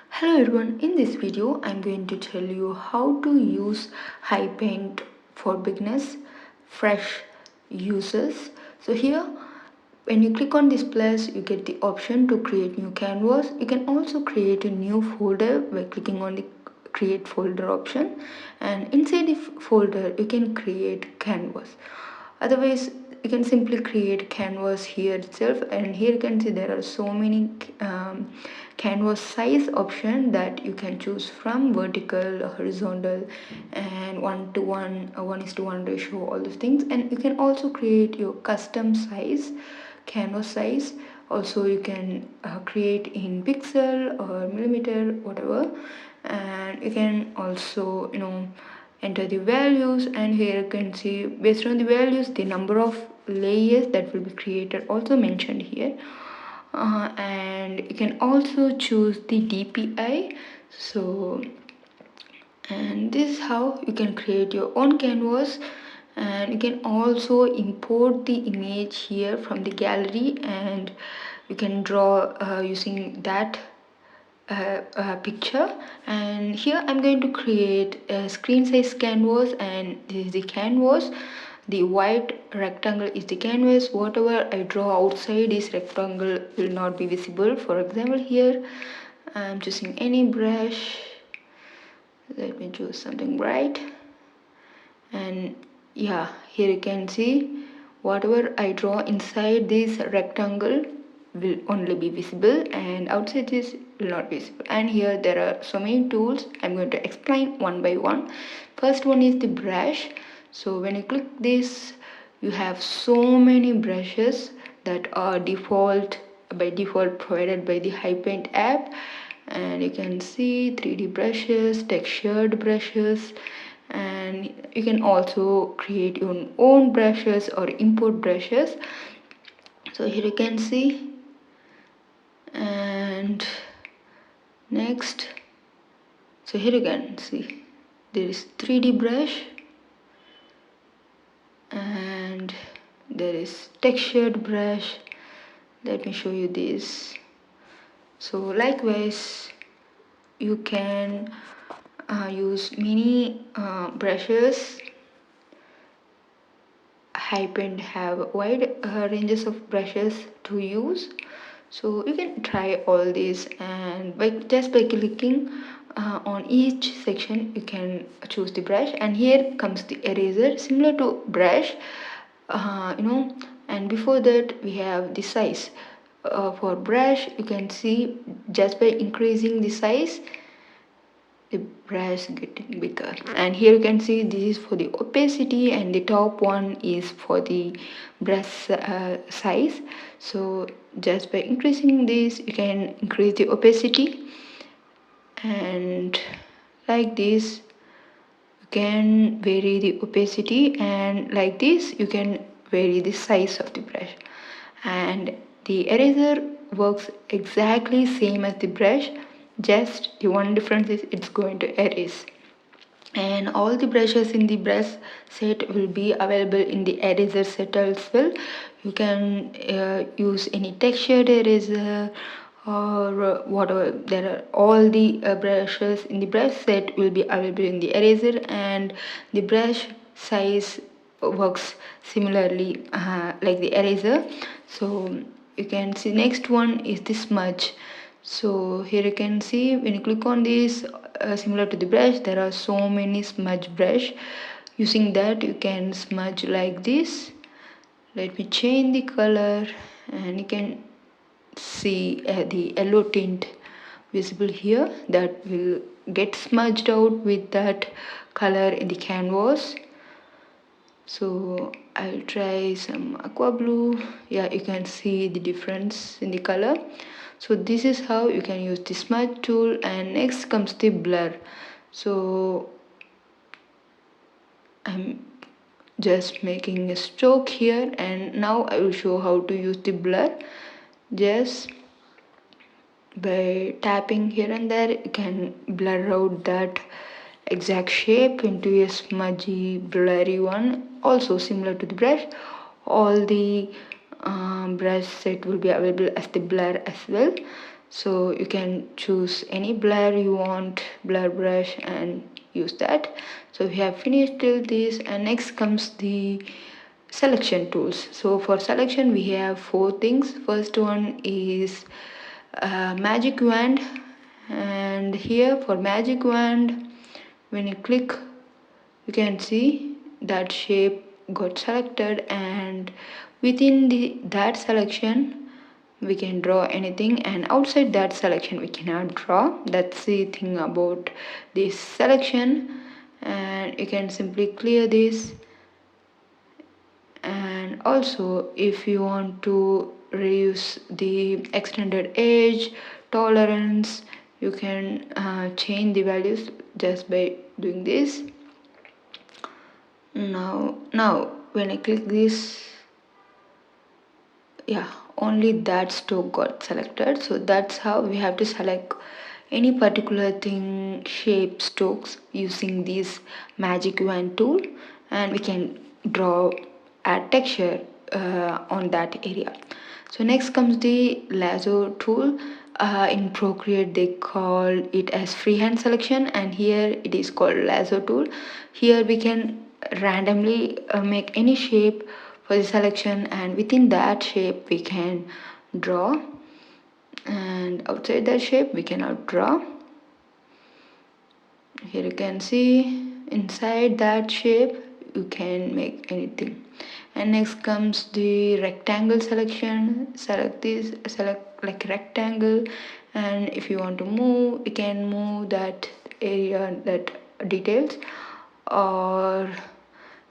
Hello everyone, in this video I'm going to tell you how to use Hipaint for beginners, fresh users. So here when you click on this plus you get the option to create new canvas. You can also create a new folder by clicking on the create folder option, and inside the folder you can create canvas. Otherwise you can simply create canvas here itself, and here you can see there are so many canvas size option that you can choose from: vertical, horizontal, and 1:1, 1:1 ratio, all those things. And you can also create your custom size, canvas size. Also you can create in pixel or millimeter, whatever. And you can also enter the values, and here you can see based on the values the number of layers that will be created also mentioned here. And you can also choose the DPI. So, and this is how you can create your own canvas. And you can also import the image here from the gallery, and you can draw using that picture. And here I'm going to create a screen size canvas, and this is the canvas. The white rectangle is the canvas. Whatever I draw outside this rectangle will not be visible. For example, here I'm choosing any brush. Let me choose something bright. And yeah, here you can see whatever I draw inside this rectangle will only be visible, and outside this will not be visible. And here there are so many tools. I'm going to explain one by one. First one is the brush. So when you click this, you have so many brushes that are by default provided by the Hipaint app. And you can see 3D brushes, textured brushes, and you can also create your own brushes or import brushes. So here you can see. And next, so here you can see there is 3D brush, and there is textured brush. Let me show you this. So likewise you can use many brushes. Hipaint have wide ranges of brushes to use, so you can try all these. And just by clicking on each section you can choose the brush. And here comes the eraser, similar to brush, and before that we have the size. For brush you can see just by increasing the size the brush getting bigger. And here you can see this is for the opacity, and the top one is for the brush size. So just by increasing this you can increase the opacity, and like this you can vary the opacity, and like this you can vary the size of the brush. And the eraser works exactly same as the brush, just the one difference is it's going to erase. And all the brushes in the brush set will be available in the eraser set as well. You can use any textured eraser or whatever. There are all the brushes in the brush set will be available in the eraser, and the brush size works similarly like the eraser. So you can see next one is the smudge. So here you can see when you click on this, similar to the brush, there are so many smudge brush. Using that you can smudge like this. Let me change the color, and you can see the yellow tint visible here that will get smudged out with that color in the canvas. So I'll try some aqua blue. Yeah, you can see the difference in the color. So this is how you can use the smudge tool. And next comes the blur. So I'm just making a stroke here, and now I will show how to use the blur. Just by tapping here and there you can blur out that exact shape into a smudgy blurry one, also similar to the brush. All the brush set will be available as the blur as well. So you can choose any blur you want, blur brush, and use that. So we have finished this, and next comes the selection tools. So for selection we have four things. First one is magic wand, and here for magic wand, when you click, you can see that shape got selected, and within that selection we can draw anything, and outside that selection we cannot draw. That's the thing about this selection. And you can simply clear this. And also, if you want to reduce the extended edge tolerance, you can change the values just by doing this. Now when I click this, yeah, only that stroke got selected. So that's how we have to select any particular thing, shape, strokes using this magic wand tool, and we can draw, add texture on that area. So next comes the lasso tool. In Procreate they call it as freehand selection, and here it is called lasso tool. Here we can randomly make any shape for the selection, and within that shape we can draw, and outside that shape we cannot draw. Here you can see inside that shape you can make anything. And next comes the rectangle selection. Select this, select like rectangle, and if you want to move, you can move that area, that details, or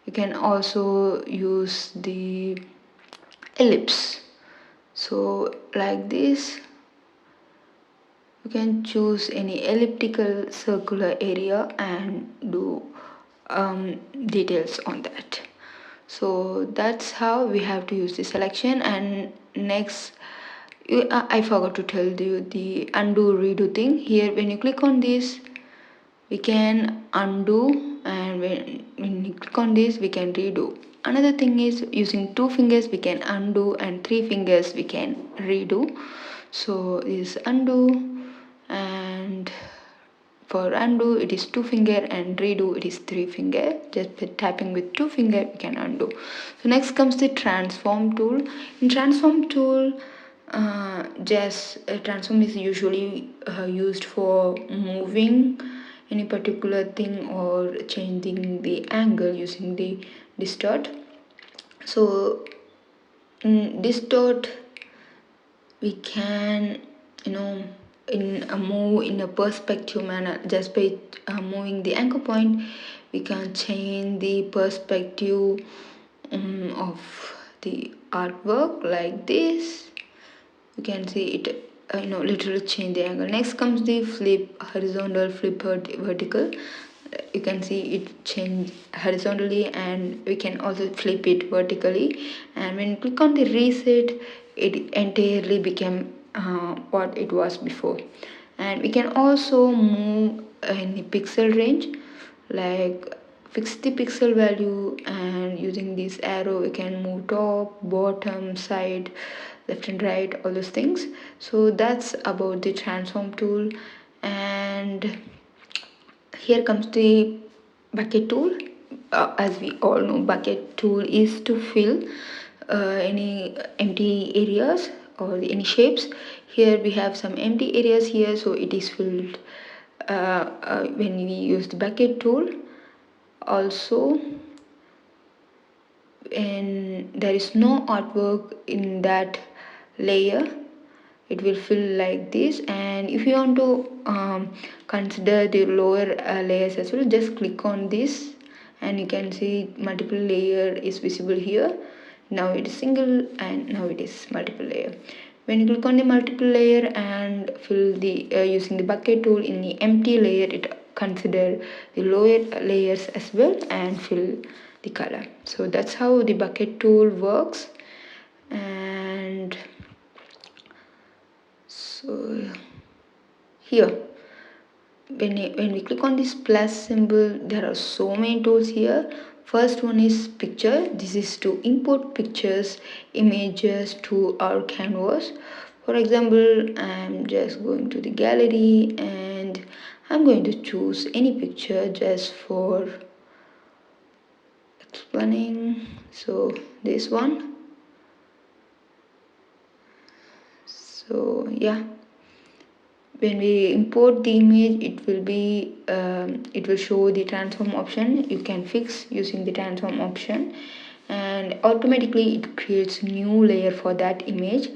you can also use the ellipse. So like this, you can choose any elliptical circular area and do details on that. So that's how we have to use the selection. And next, I forgot to tell you the undo redo thing. Here when you click on this, we can undo, and when you click on this we can redo. Another thing is, using 2 fingers we can undo, and 3 fingers we can redo. So this undo, and for undo it is 2 finger, and redo it is 3 finger. Just by tapping with 2 finger we can undo. So next comes the transform tool. In transform tool, transform is usually used for moving any particular thing or changing the angle using the distort. So in distort we can, in a move in a perspective manner. Just by moving the anchor point we can change the perspective of the artwork like this. You can see it, literally change the angle. Next comes the flip horizontal, flip vertical. You can see it change horizontally, and we can also flip it vertically. And when you click on the reset, it entirely became what it was before. And we can also move in the pixel range, like fix the pixel value, and using this arrow we can move top, bottom, side, left and right, all those things. So that's about the transform tool. And here comes the bucket tool. As we all know, bucket tool is to fill any empty areas or any shapes. Here we have some empty areas here, so it is filled when we use the bucket tool. Also, when there is no artwork in that layer, it will fill like this. And if you want to consider the lower layers as well, just click on this, and you can see multiple layer is visible here. Now it is single, and now it is multiple layer. When you click on the multiple layer and fill the using the bucket tool in the empty layer, it consider the lower layers as well and fill the color. So that's how the bucket tool works. And so here when we click on this plus symbol, there are so many tools here. First one is picture. This is to import pictures, images to our canvas. For example, I'm just going to the gallery and I'm going to choose any picture just for explaining. So this one. So yeah, when we import the image, it will show the transform option. You can fix using the transform option, and automatically it creates new layer for that image.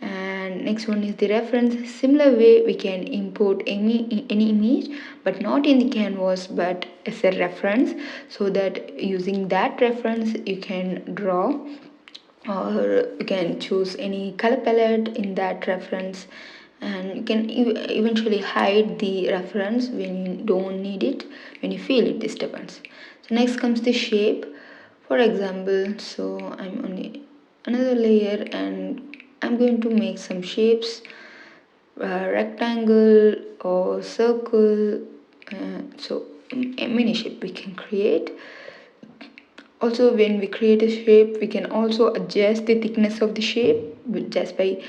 And next one is the reference. Similar way we can import any image, but not in the canvas but as a reference, so that using that reference you can draw, or you can choose any color palette in that reference, and you can eventually hide the reference when you don't need it, when you feel it disturbance. So next comes the shape. For example, so I'm on another layer and I'm going to make some shapes, rectangle or circle, so a mini shape we can create. Also, when we create a shape, we can also adjust the thickness of the shape just by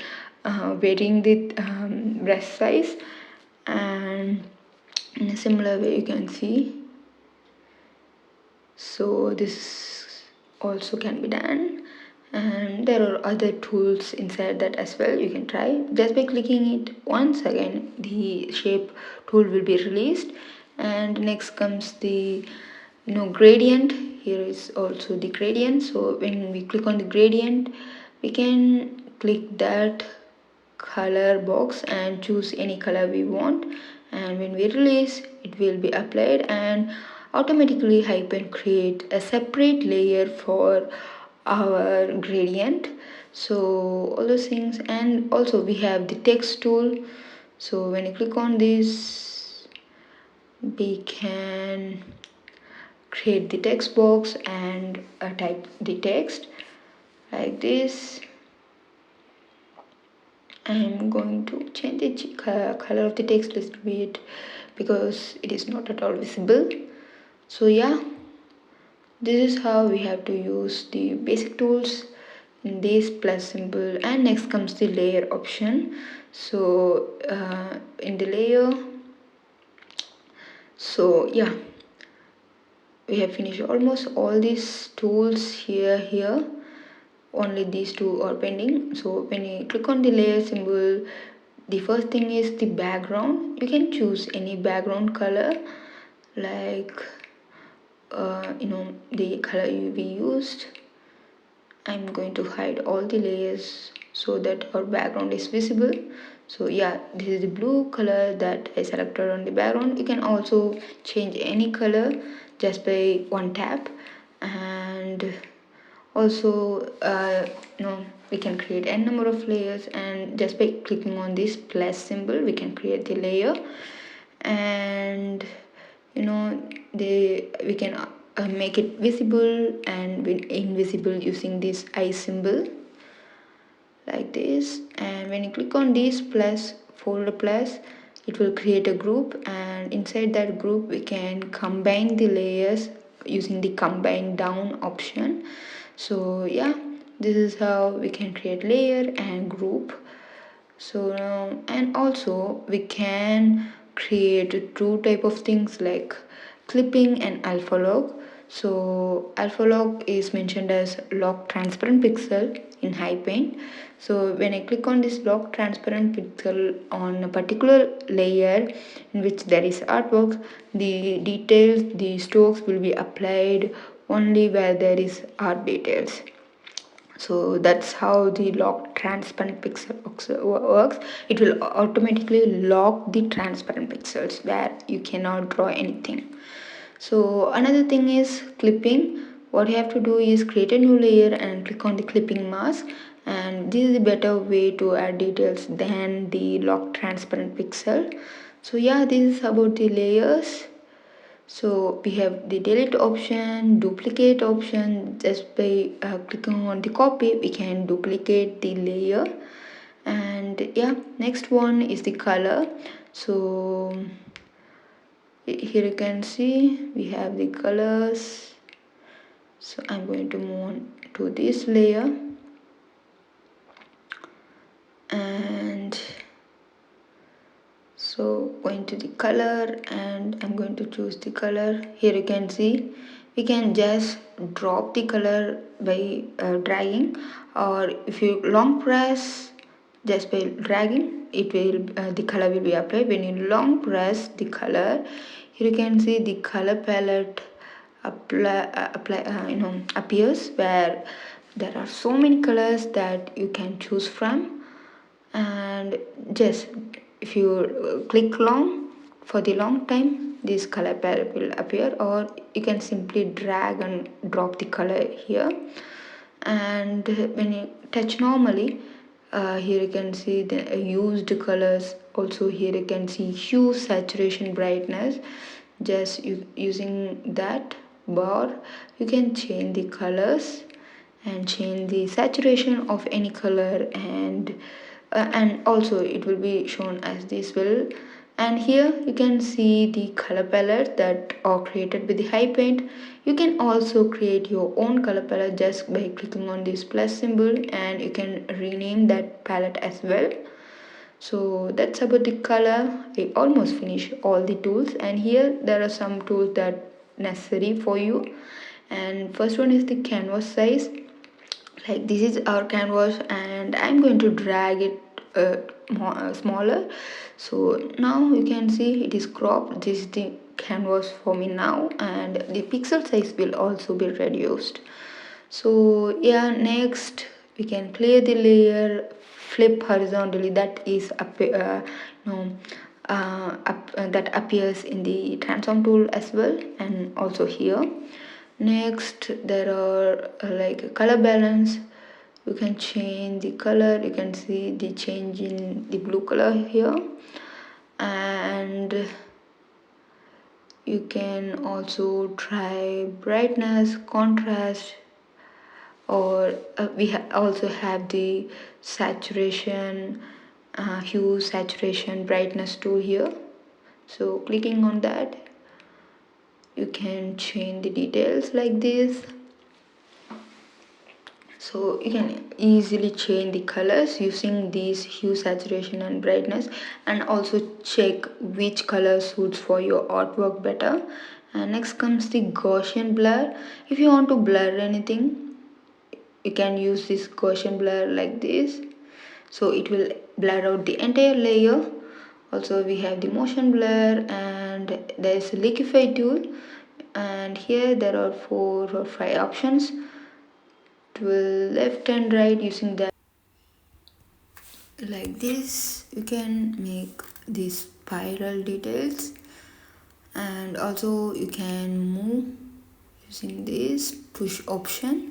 varying the brush size. And in a similar way, you can see. So this also can be done, and there are other tools inside that as well. You can try just by clicking it once again. The shape tool will be released, and next comes the gradient. Here is also the gradient. So when we click on the gradient, we can click that color box and choose any color we want, and when we release it will be applied, and automatically Hipaint create a separate layer for our gradient. So all those things. And also we have the text tool. So when you click on this, we can create the text box and type the text like this. I'm going to change the color of the text a little bit because it is not at all visible. So yeah, this is how we have to use the basic tools in this plus symbol. And next comes the layer option. So in the layer, so yeah, we have finished almost all these tools here. Only these two are pending. So when you click on the layer symbol, the first thing is the background. You can choose any background color, like the color we used. I'm going to hide all the layers so that our background is visible. So yeah, this is the blue color that I selected on the background. You can also change any color just by one tap. And also we can create n number of layers, and just by clicking on this plus symbol we can create the layer. And we can make it visible and invisible using this eye symbol like this. And when you click on this plus folder plus, it will create a group, and inside that group we can combine the layers using the combine down option. So yeah, this is how we can create layer and group. So and also we can create two type of things like clipping and alpha log. So alpha log is mentioned as log transparent pixel in Hipaint. So when I click on this log transparent pixel on a particular layer in which there is artwork, the details, the strokes will be applied only where there is art details. So that's how the lock transparent pixel works. It will automatically lock the transparent pixels where you cannot draw anything. So another thing is clipping. What you have to do is create a new layer and click on the clipping mask, and this is a better way to add details than the lock transparent pixel. So yeah, this is about the layers. So we have the delete option, duplicate option. Just by clicking on the copy we can duplicate the layer. And yeah, next one is the color. So here you can see we have the colors. So I'm going to move on to this layer. And so going to the color, and I'm going to choose the color. Here you can see we can just drop the color by dragging, or if you long press just by dragging, it will the color will be applied. When you long press the color, here you can see the color palette appears, where there are so many colors that you can choose from. And just if you click long for the long time, this color palette will appear, or you can simply drag and drop the color here. And when you touch normally, here you can see the used colors. Also here you can see hue, saturation, brightness. Just using that bar, you can change the colors and change the saturation of any color, and also it will be shown as this will. And here you can see the color palette that are created with the Hipaint. You can also create your own color palette just by clicking on this plus symbol, and you can rename that palette as well. So that's about the color. I almost finished all the tools, and here there are some tools that necessary for you. And first one is the canvas size. Like this is our canvas, and I'm going to drag it smaller. So now you can see it is cropped. This is the canvas for me now, and the pixel size will also be reduced. So yeah, next we can clear the layer, flip horizontally. That is no that appears in the transform tool as well, and also here. Next there are like color balance. You can change the color. You can see the change in the blue color here, and you can also try brightness, contrast, or we also have the saturation, hue, saturation, brightness tool here. So clicking on that, you can change the details like this. So you can easily change the colors using these hue, saturation and brightness, and also check which color suits for your artwork better. And next comes the Gaussian blur. If you want to blur anything, you can use this Gaussian blur like this, so it will blur out the entire layer. Also we have the motion blur, and there is a liquify tool, and here there are 4 or 5 options to left and right. Using that like this, you can make these spiral details, and also you can move using this push option.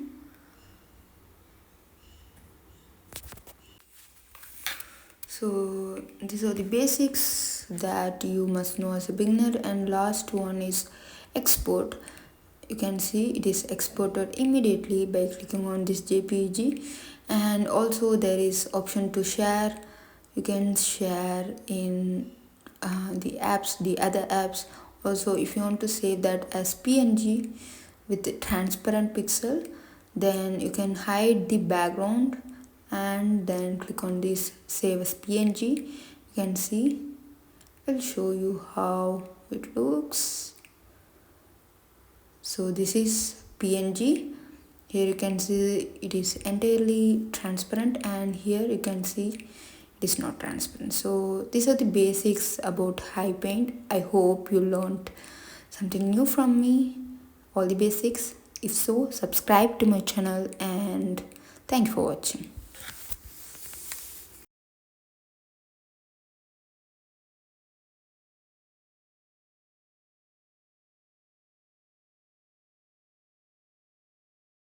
So these are the basics that you must know as a beginner. And last one is export. You can see it is exported immediately by clicking on this JPG. And also there is option to share. You can share in the apps, the other apps. Also if you want to save that as PNG with transparent pixel, then you can hide the background and then click on this save as PNG. You can see, I'll show you how it looks. So this is PNG. Here you can see it is entirely transparent, and here you can see it is not transparent. So these are the basics about Hipaint. I hope you learned something new from me, all the basics. If so, subscribe to my channel, and thank you for watching.